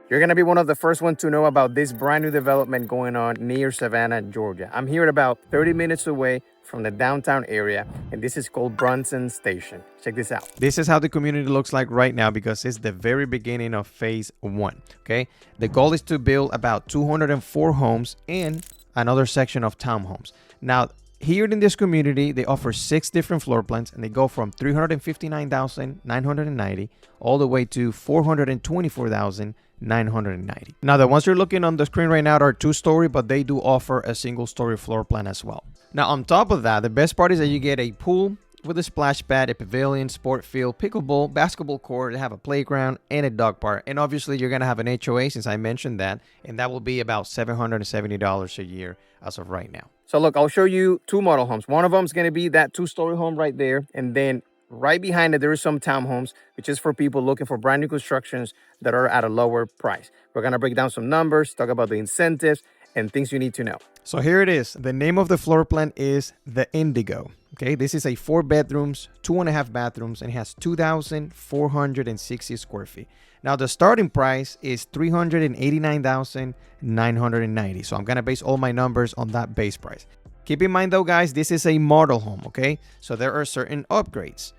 You're going to be one of the first ones to know about this brand new development going on near Savannah, Georgia. I'm here about 30 minutes away from the downtown area, and this is called Brunson Station. Check this out. This is how the community looks like right now because it's the very beginning of phase 1. Okay, the goal is to build about 204 homes and another section of townhomes. Now, here in this community, they offer 6 different floor plans, and they go from 359,990 all the way to 424,990. Now, the ones you're looking on the screen right now are 2-story, but they do offer a single-story floor plan as well. Now, on top of that, the best part is that you get a pool with a splash pad, a pavilion, sport field, pickleball, basketball court, they have a playground, and a dog park. And obviously, you're going to have an HOA since I mentioned that, and that will be about $770 a year as of right now. So look, I'll show you 2 model homes. One of them is going to be that 2-story home right there. And then right behind it, there is some townhomes, which is for people looking for brand new constructions that are at a lower price. We're going to break down some numbers, talk about the incentives, and things you need to know. So here it is. The name of the floor plan is the Indigo. Okay, this is a 4 bedrooms, 2.5 bathrooms, and it has 2,460 square feet. Now, the starting price is $389,990. So I'm going to base all my numbers on that base price. Keep in mind, though, guys, this is a model home, okay? So there are certain upgrades.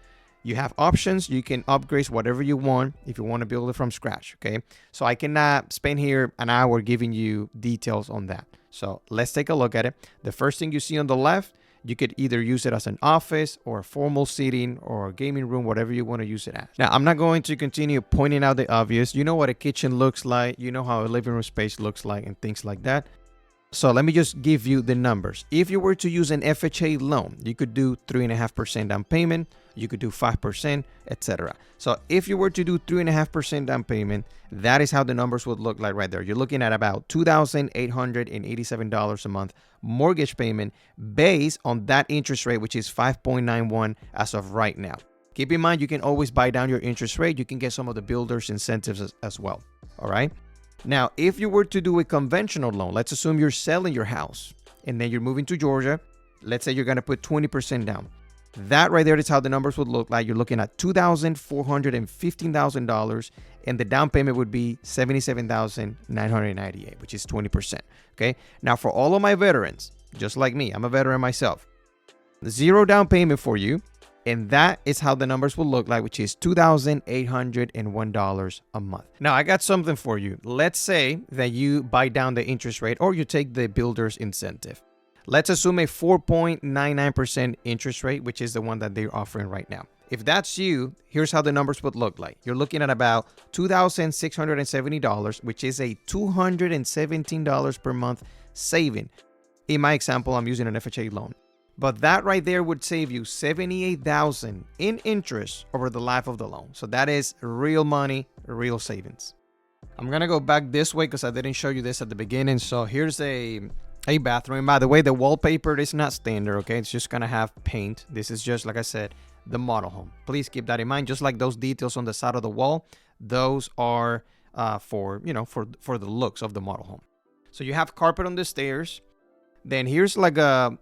You have options. You can upgrade whatever you want if you want to build it from scratch, okay? So I cannot spend here an hour giving you details on that. So let's take a look at it. The first thing you see on the left, you could either use it as an office or a formal seating or a gaming room, whatever you want to use it as. Now, I'm not going to continue pointing out the obvious. You know what a kitchen looks like. You know how a living room space looks like and things like that. So let me just give you the numbers. If you were to use an FHA loan, you could do 3.5% down payment. You could do 5%, etc. So if you were to do 3.5% down payment, that is how the numbers would look like right there. You're looking at about $2,887 a month mortgage payment based on that interest rate, which is 5.91 as of right now. Keep in mind, you can always buy down your interest rate. You can get some of the builder's incentives as well. All right. Now, if you were to do a conventional loan, let's assume you're selling your house and then you're moving to Georgia. Let's say you're going to put 20% down. That right there is how the numbers would look like. You're looking at $2,415,000, and the down payment would be $77,998, which is 20%. Okay. Now, for all of my veterans, just like me, I'm a veteran myself. 0 down payment for you, and that is how the numbers will look like, which is $2,801 a month. Now, I got something for you. Let's say that you buy down the interest rate or you take the builder's incentive. Let's assume a 4.99% interest rate, which is the one that they're offering right now. If that's you, here's how the numbers would look like. You're looking at about $2,670, which is a $217 per month saving. In my example, I'm using an FHA loan. But that right there would save you $78,000 in interest over the life of the loan. So that is real money, real savings. I'm going to go back this way because I didn't show you this at the beginning. So here's a bathroom. And by the way, the wallpaper is not standard, okay? It's just going to have paint. This is just, like I said, the model home. Please keep that in mind. Just like those details on the side of the wall, those are for the looks of the model home. So you have carpet on the stairs. Then here's like a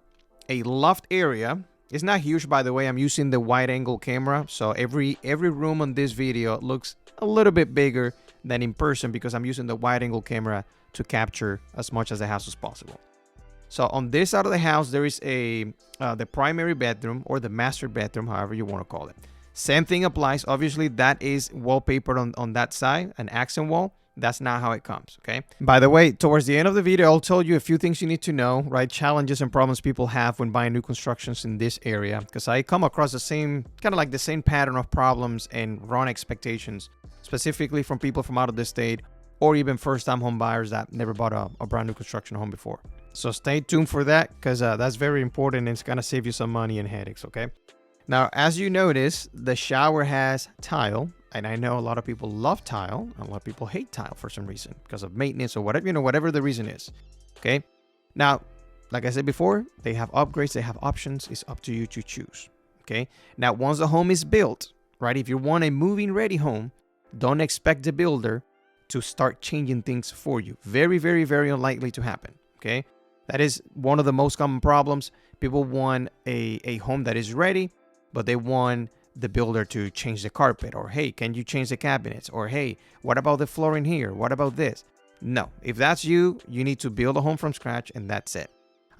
loft area. It's not huge, by the way. I'm using the wide angle camera. So every room on this video looks a little bit bigger than in person because I'm using the wide angle camera to capture as much as the house as possible. So on this side of the house, there is the primary bedroom or the master bedroom, however you want to call it. Same thing applies. Obviously, that is wallpapered on that side, an accent wall. That's not how it comes, okay? By the way, towards the end of the video, I'll tell you a few things you need to know, right? Challenges and problems people have when buying new constructions in this area, because I come across the same pattern of problems and wrong expectations, specifically from people from out of the state or even first-time home buyers that never bought a brand new construction home before. So stay tuned for that because that's very important and it's going to save you some money and headaches, okay? Now, as you notice, the shower has tile. And I know a lot of people love tile. A lot of people hate tile for some reason because of maintenance or whatever, whatever the reason is. Okay. Now, like I said before, they have upgrades. They have options. It's up to you to choose. Okay. Now, once the home is built, right? If you want a moving ready home, don't expect the builder to start changing things for you. Very, very, very unlikely to happen. Okay. That is one of the most common problems. People want a home that is ready, but they want the builder to change the carpet, or hey, can you change the cabinets, or hey, what about the flooring here? What about this? No, if that's you, you need to build a home from scratch and that's it.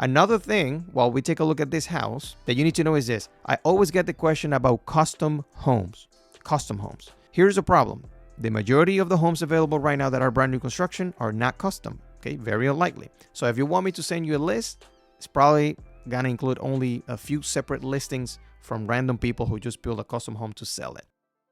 Another thing, while we take a look at this house, that you need to know is this. I always get the question about custom homes. Custom homes. Here's the problem. The majority of the homes available right now that are brand new construction are not custom. Okay, very unlikely. So if you want me to send you a list, it's probably gonna include only a few separate listings from random people who just build a custom home to sell it.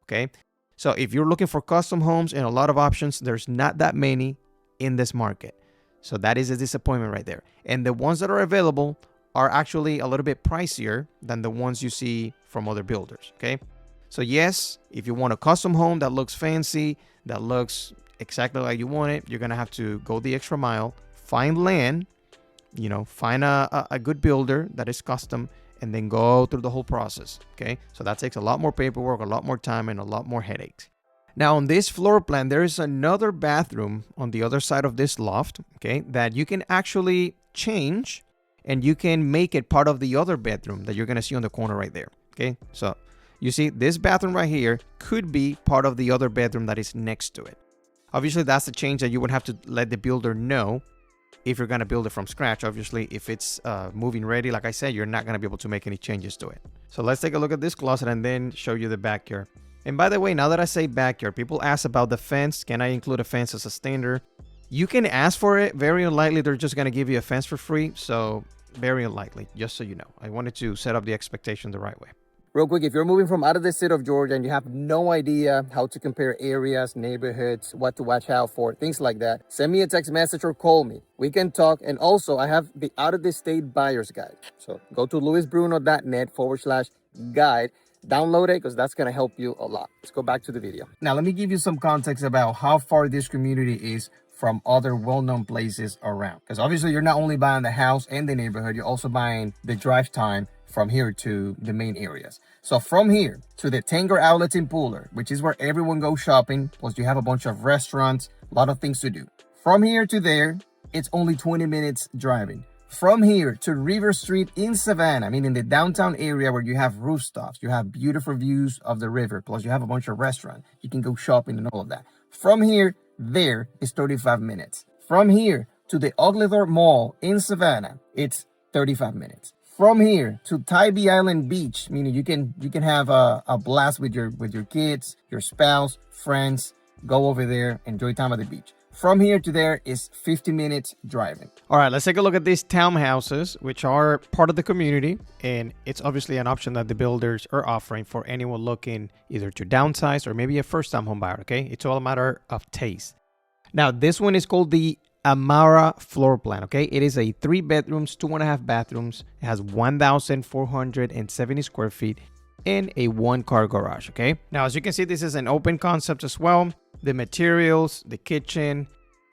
Okay, so if you're looking for custom homes and a lot of options, there's not that many in this market. So that is a disappointment right there. And the ones that are available are actually a little bit pricier than the ones you see from other builders. Okay, so yes, if you want a custom home that looks fancy, that looks exactly like you want it, you're gonna have to go the extra mile, find land, find a good builder that is custom, and then go through the whole process. Okay, so that takes a lot more paperwork, a lot more time, and a lot more headaches. Now on this floor plan, there is another bathroom on the other side of this loft, okay, that you can actually change, and you can make it part of the other bedroom that you're gonna see on the corner right there. Okay, so you see this bathroom right here could be part of the other bedroom that is next to it. Obviously, that's the change that you would have to let the builder know if you're going to build it from scratch. Obviously, if it's moving ready, like I said, you're not going to be able to make any changes to it. So let's take a look at this closet and then show you the backyard. And by the way, now that I say backyard, people ask about the fence. Can I include a fence as a standard? You can ask for it. Very unlikely they're just going to give you a fence for free. So very unlikely, just so you know. I wanted to set up the expectation the right way. Real quick, if you're moving from out of the state of Georgia and you have no idea how to compare areas, neighborhoods, what to watch out for, things like that, send me a text message or call me. We can talk. And also, I have the out of the state buyer's guide. So go to luisbruno.net/guide. Download it because that's going to help you a lot. Let's go back to the video. Now, let me give you some context about how far this community is from other well-known places around. Because obviously, you're not only buying the house and the neighborhood, you're also buying the drive time from here to the main areas. So from here to the Tanger Outlets in Pooler, which is where everyone goes shopping, plus you have a bunch of restaurants, a lot of things to do. From here to there, it's only 20 minutes driving. From here to River Street in Savannah, meaning the downtown area where you have rooftops, you have beautiful views of the river, plus you have a bunch of restaurants. You can go shopping and all of that. From here, there is 35 minutes. From here to the Uglethorpe Mall in Savannah, it's 35 minutes. From here to Tybee Island Beach, meaning you can have a blast with your kids, your spouse, friends, go over there, enjoy time at the beach. From here to there is 50 minutes driving. All right, let's take a look at these townhouses, which are part of the community. And it's obviously an option that the builders are offering for anyone looking either to downsize or maybe a first-time home buyer, okay? It's all a matter of taste. Now, this one is called the Amara floor plan, okay? It is a 3 bedrooms, 2.5 bathrooms. It has 1,470 square feet and a 1-car garage, okay? Now, as you can see, this is an open concept as well. The materials, the kitchen,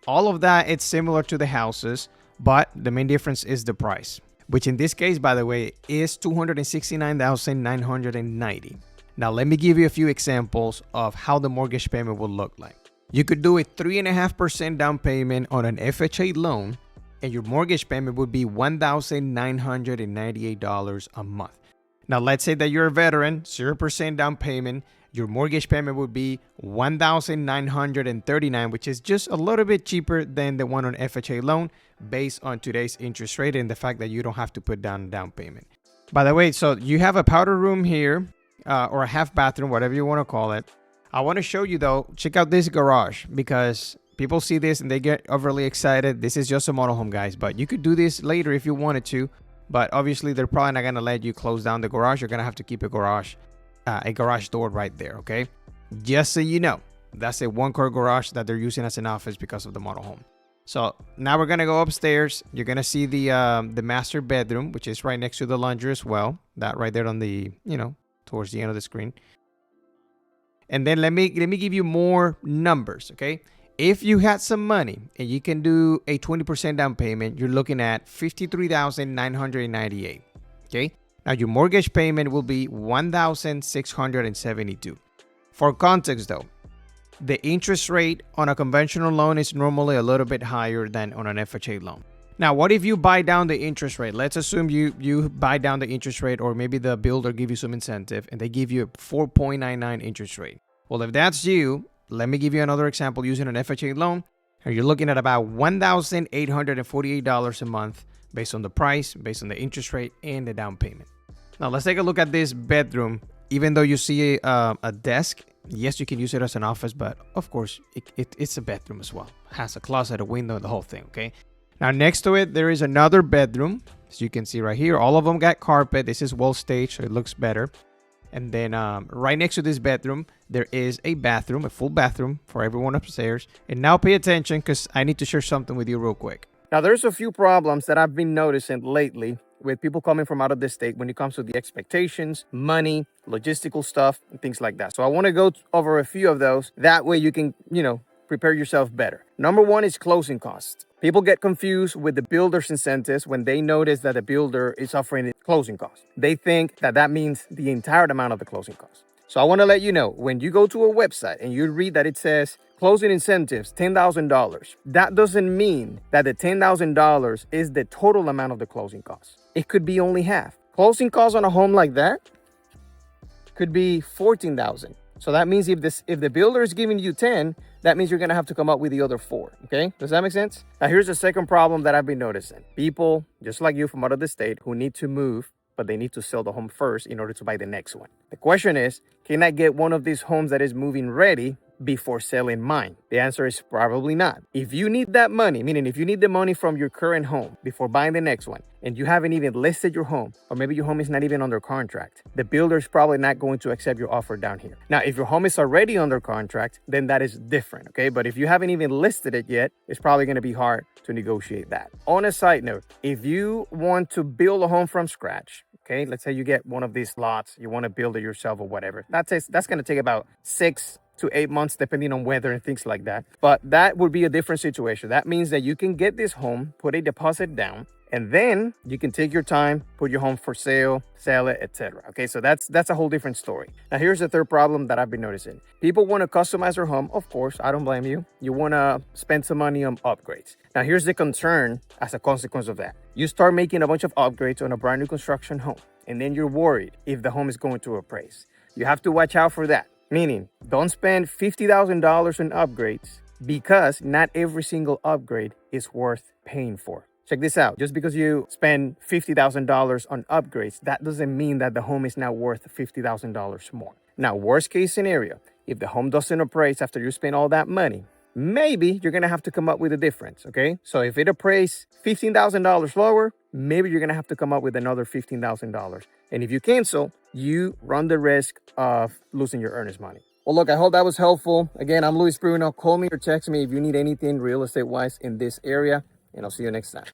all of that, it's similar to the houses, but the main difference is the price, which in this case, by the way, is $269,990. Now, let me give you a few examples of how the mortgage payment will look like. You could do a 3.5% down payment on an FHA loan, and your mortgage payment would be $1,998 a month. Now, let's say that you're a veteran, 0% down payment. Your mortgage payment would be $1,939, which is just a little bit cheaper than the one on FHA loan based on today's interest rate and the fact that you don't have to put down a down payment. By the way, so you have a powder room here, or a half bathroom, whatever you want to call it. I want to show you though, check out this garage because people see this and they get overly excited. This is just a model home, guys, but you could do this later if you wanted to. But obviously, they're probably not going to let you close down the garage. You're going to have to keep a garage door right there, okay? Just so you know, that's a 1-car garage that they're using as an office because of the model home. So now we're going to go upstairs. You're going to see the master bedroom, which is right next to the laundry as well. That right there on the, towards the end of the screen. And then let me give you more numbers, okay? If you had some money and you can do a 20% down payment, you're looking at $53,998, okay? Now, your mortgage payment will be $1,672. For context, though, the interest rate on a conventional loan is normally a little bit higher than on an FHA loan. Now, what if you buy down the interest rate? Let's assume you buy down the interest rate, or maybe the builder give you some incentive and they give you a 4.99 interest rate. Well, if that's you, let me give you another example using an FHA loan. And you're looking at about $1,848 a month based on the price, based on the interest rate, and the down payment. Now, let's take a look at this bedroom. Even though you see a desk, yes, you can use it as an office, but of course, it's a bedroom as well. It has a closet, a window, the whole thing, okay? Now, next to it, there is another bedroom. As you can see right here, all of them got carpet. This is well staged, so it looks better. And then right next to this bedroom, there is a bathroom, a full bathroom for everyone upstairs. And now pay attention, because I need to share something with you real quick. Now, there's a few problems that I've been noticing lately with people coming from out of the state when it comes to the expectations, money, logistical stuff, and things like that. So I want to go over a few of those. That way you can, prepare yourself better. Number one is closing costs. People get confused with the builder's incentives when they notice that the builder is offering closing costs. They think that that means the entire amount of the closing costs. So I want to let you know, when you go to a website and you read that it says closing incentives, $10,000, that doesn't mean that the $10,000 is the total amount of the closing costs. It could be only half. Closing costs on a home like that could be $14,000. So that means if the builder is giving you 10, that means you're going to have to come up with the other 4. Okay? Does that make sense? Now, here's the second problem that I've been noticing. People, just like you from out of the state, who need to move, but they need to sell the home first in order to buy the next one. The question is, can I get one of these homes that is moving ready before selling mine? The answer is probably not. If you need that money, meaning if you need the money from your current home before buying the next one, and you haven't even listed your home, or maybe your home is not even under contract, the builder is probably not going to accept your offer down here. Now, if your home is already under contract, then that is different, okay? But if you haven't even listed it yet, it's probably going to be hard to negotiate that. On a side note, if you want to build a home from scratch, okay, let's say you get one of these lots, you want to build it yourself or whatever, that's going to take about 6 to 8 months, depending on weather and things like that. But that would be a different situation. That means that you can get this home, put a deposit down, and then you can take your time, put your home for sale, sell it, etc. Okay, so that's a whole different story. Now, here's the third problem that I've been noticing. People want to customize their home. Of course, I don't blame you. You want to spend some money on upgrades. Now, here's the concern as a consequence of that. You start making a bunch of upgrades on a brand new construction home, and then you're worried if the home is going to appraise. You have to watch out for that. Meaning, don't spend $50,000 on upgrades, because not every single upgrade is worth paying for. Check this out. Just because you spend $50,000 on upgrades, that doesn't mean that the home is now worth $50,000 more. Now, worst case scenario, if the home doesn't appraise after you spend all that money, maybe you're going to have to come up with a difference, okay? So if it appraised $15,000 lower, maybe you're going to have to come up with another $15,000. And if you cancel, you run the risk of losing your earnest money. Well, look, I hope that was helpful. Again, I'm Luis Bruno. Call me or text me if you need anything real estate-wise in this area, and I'll see you next time.